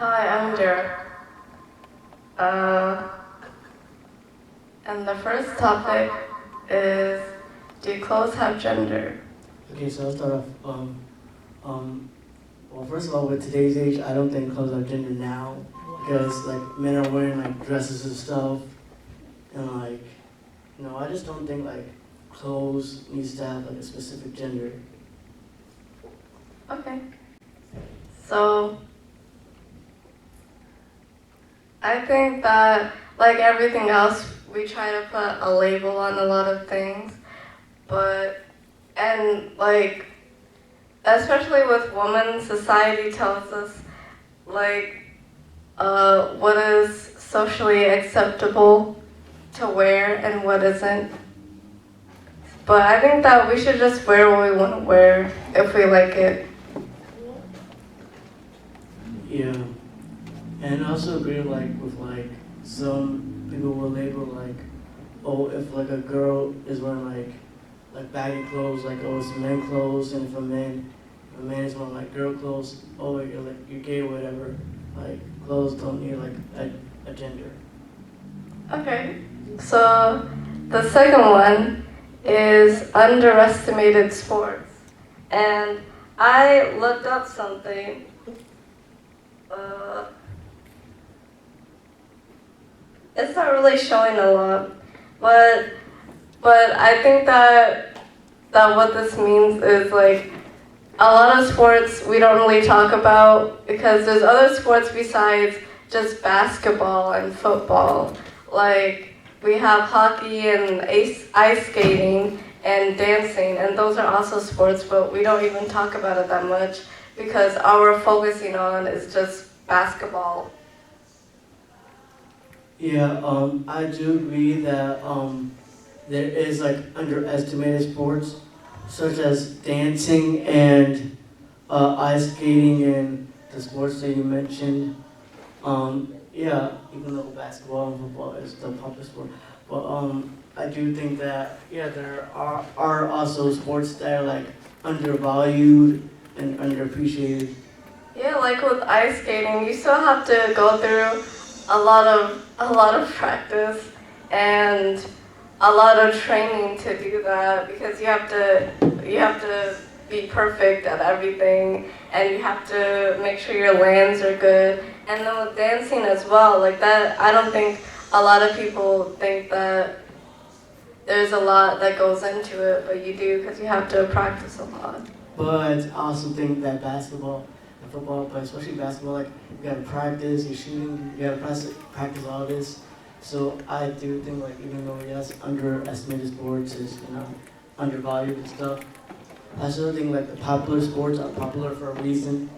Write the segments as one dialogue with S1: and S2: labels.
S1: Hi, I'm Derek. Uh, and the first topic is, do clothes have gender?
S2: Okay, so I'll start off. Well, first of all, with today's age, I don't think clothes have gender now because like men are wearing like dresses and stuff, and like, I just don't think like clothes needs to have like a specific gender.
S1: Okay. So, I think that, like everything else, we try to put a label on a lot of things, and like, especially with women, society tells us, like, what is socially acceptable to wear and what isn't. But I think that we should just wear what we want to wear if we like it.
S2: Yeah, and I also agree with like some people will label like, oh, if like a girl is wearing like baggy clothes, like oh it's men clothes, and if a man is wearing like girl clothes, oh you're gay or whatever. Like clothes don't need like a gender.
S1: Okay, so the second one is underestimated sports. And I looked up something. Uh, it's not really showing a lot, but I think that what this means is like a lot of sports we don't really talk about because there's other sports besides just basketball and football. Like we have hockey and ice skating and dancing, and those are also sports, but we don't even talk about it that much because all we're focusing on is just basketball.
S2: Yeah, I do agree that there is like underestimated sports such as dancing and ice skating and the sports that you mentioned. Yeah, even though basketball and football is the popular sport, but I do think that yeah, there are also sports that are like undervalued and underappreciated.
S1: Yeah, like with ice skating, you still have to go through a lot of practice and a lot of training to do that because you have to be perfect at everything and you have to make sure your lands are good. And then with dancing as well, like that, I don't think a lot of people think that there's a lot that goes into it, but you do because you have to practice a lot.
S2: But I also think that basketball and football, but especially basketball, like you gotta practice, you're shooting, you gotta practice all this. So I do think like even though yes, underestimated sports is undervalued and stuff, I still think like the popular sports are popular for a reason.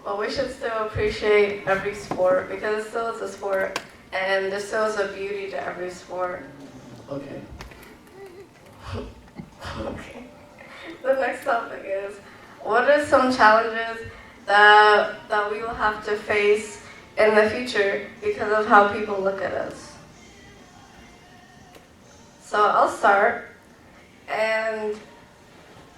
S1: Well, we should still appreciate every sport because it still is a sport, and there still is a beauty to every sport.
S2: Okay.
S1: Okay. The next topic is, what are some challenges that we will have to face in the future because of how people look at us? So I'll start, and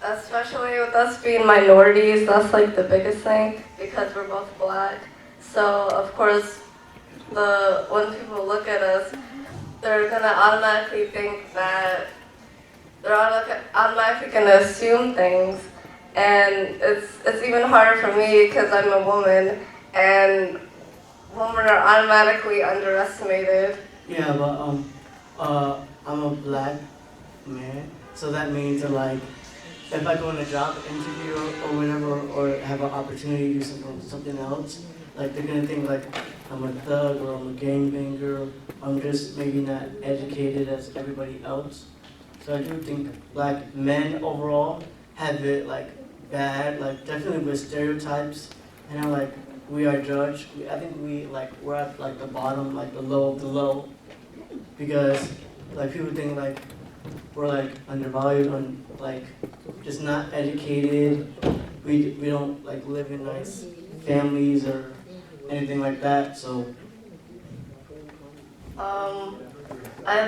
S1: especially with us being minorities, that's like the biggest thing because we're both black. So of course, when people look at us, they're gonna automatically think that automatically gonna assume things, and it's even harder for me because I'm a woman, and women are automatically underestimated.
S2: Yeah, but I'm a black man, so that means that like if I go in a job interview or whatever, or have an opportunity to do something else, like they're gonna think like I'm a thug or I'm a gangbanger. I'm just maybe not educated as everybody else. So I do think black men overall have it like bad, like definitely with stereotypes, and how like we are judged. I think we're at like the bottom, like the low of the low, because like people think like we're like undervalued, like just not educated. We don't like live in nice families or anything like that. So
S1: Um, I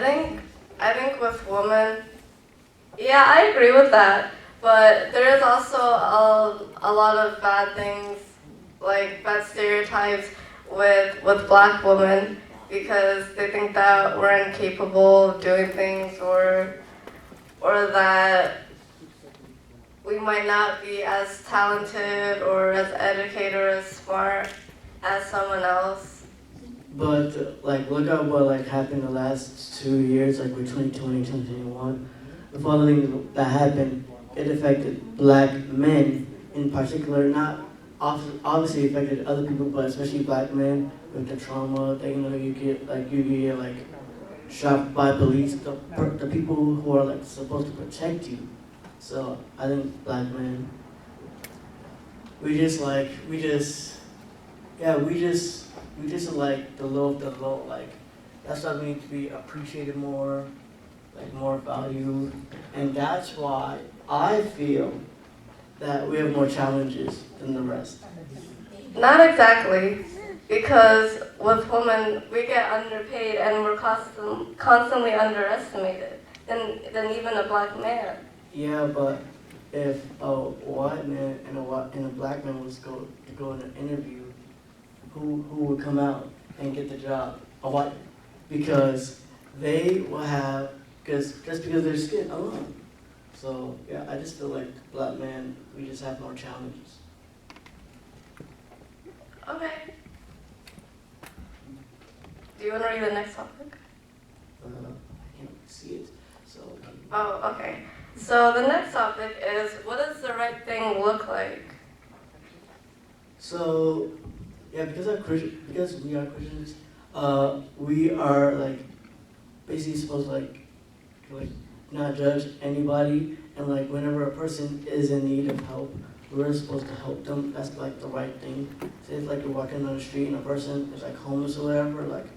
S1: think with women, yeah, I agree with that. But there is also a lot of bad things like bad stereotypes with black women because they think that we're incapable of doing things or that we might not be as talented or as educated or as smart as someone else.
S2: But like, look at what like happened the last 2 years, like with 2020, 2021. With all the things that happened, it affected black men in particular. Not obviously affected other people, but especially black men with the trauma that you get like shot by police, the people who are like supposed to protect you. So I think black men, we just are like the low of the low. Like that's why we need to be appreciated more, like more valued, and that's why I feel that we have more challenges than the rest.
S1: Not exactly, because with women we get underpaid and we're constantly underestimated than even a black man.
S2: Yeah, but if a white man and a black man was to go in an interview, who would come out and get the job? A white, because they will have just because of their skin alone. So yeah, I just feel like black men, we just have more challenges.
S1: Okay. Do you want to read the next topic?
S2: I can't see it, so.
S1: Oh, okay. So the next topic is, what does the right thing look like?
S2: So, yeah, because we are Christians, we are like basically supposed to like not judge anybody, and like whenever a person is in need of help, we're supposed to help them. That's like the right thing. Say if like you're walking on the street and a person is like homeless or whatever, like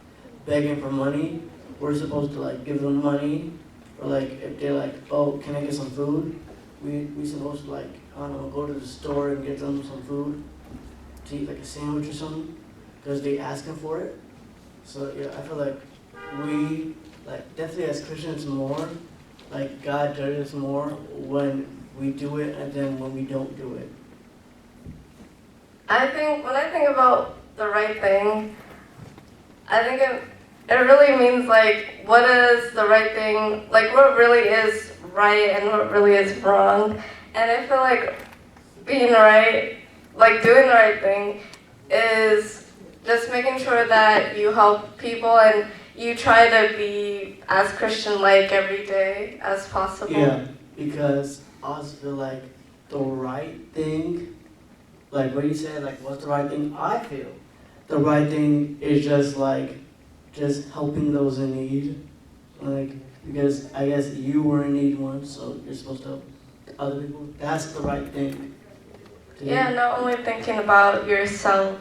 S2: begging for money, we're supposed to like give them money, or like if they're like, oh, can I get some food? We supposed to like, I don't know, go to the store and get them some food to eat like a sandwich or something, because they asking for it. So yeah, I feel like we like definitely as Christians more, like God judges more when we do it and then when we don't do it.
S1: I think when I think about the right thing, I think it really means like what is the right thing, like what really is right and what really is wrong. And I feel like being right, like doing the right thing, is just making sure that you help people and you try to be as Christian-like every day as possible.
S2: Yeah, because I also feel like the right thing, like what you said, like what's the right thing? I feel the right thing is just helping those in need, like because I guess you were in need once, so you're supposed to help other people. That's the right thing to
S1: Yeah,
S2: do.
S1: not only thinking about yourself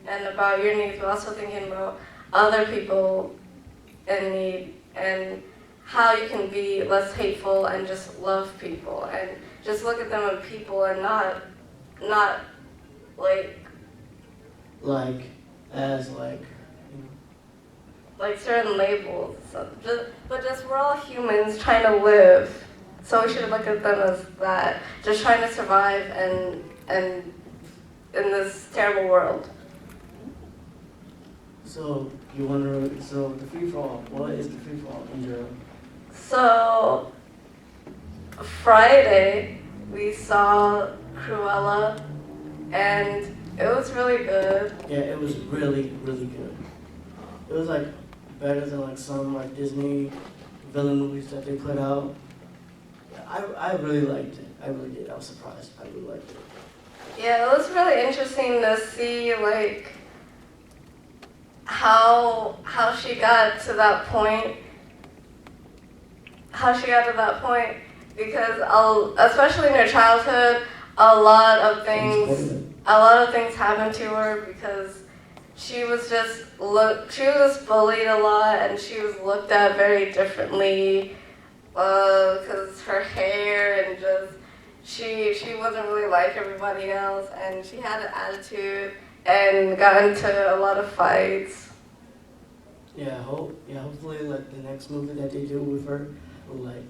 S1: and about your needs, but also thinking about other people in need and how you can be less hateful and just love people and just look at them as people and not like
S2: Like as like
S1: like certain labels. So but just we're all humans trying to live. So we should look at them as that, just trying to survive and in this terrible world.
S2: so the free for all. What is the free for all in your?
S1: So Friday we saw Cruella and it was really good.
S2: Yeah, it was really really good. It was like better than like some like Disney villain movies that they put out. Yeah, I really liked it. I really did. I was surprised. I really liked it.
S1: Yeah, it was really interesting to see like how she got to that point. How she got to that point because especially in her childhood, a lot of things happened to her because she was just bullied a lot and she was looked at very differently because her hair and just she wasn't really like everybody else and she had an attitude and got into a lot of fights.
S2: Hopefully like the next movie that they do with her will like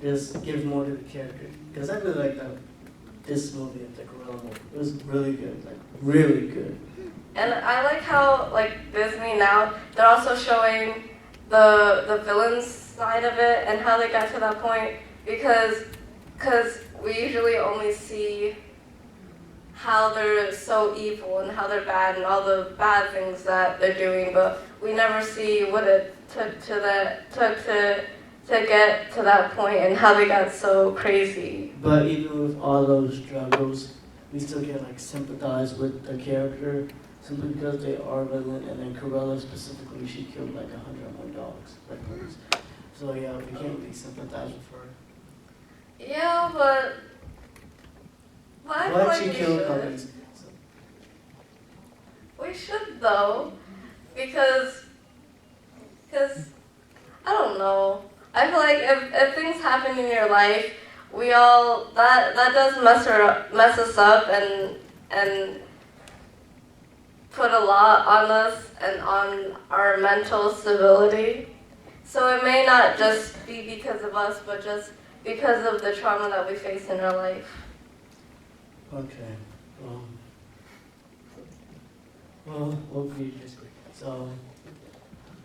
S2: just give more to the character because I really like that. this movie, the Gorilla movie. It was really good, like really good.
S1: And I like how like Disney now they're also showing the villains side of it and how they got to that point because we usually only see how they're so evil and how they're bad and all the bad things that they're doing, but we never see what it took to get to that point and how they got so crazy.
S2: But even with all those struggles, we still get like sympathize with the character simply because they are villain. And then Cruella specifically, she killed like 100 more dogs, like birds. So yeah, we can't really sympathize with her.
S1: Yeah, but I feel like
S2: she
S1: we
S2: killed
S1: should.
S2: puppies.
S1: We should though, because I don't know. I feel like if things happen in your life, we all that does mess us up and put a lot on us and on our mental stability. So it may not just be because of us, but just because of the trauma that we face in our life.
S2: Okay. Okay. So,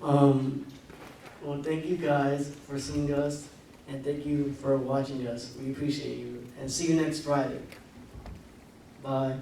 S2: well, thank you guys for seeing us, and thank you for watching us. We appreciate you, and see you next Friday. Bye.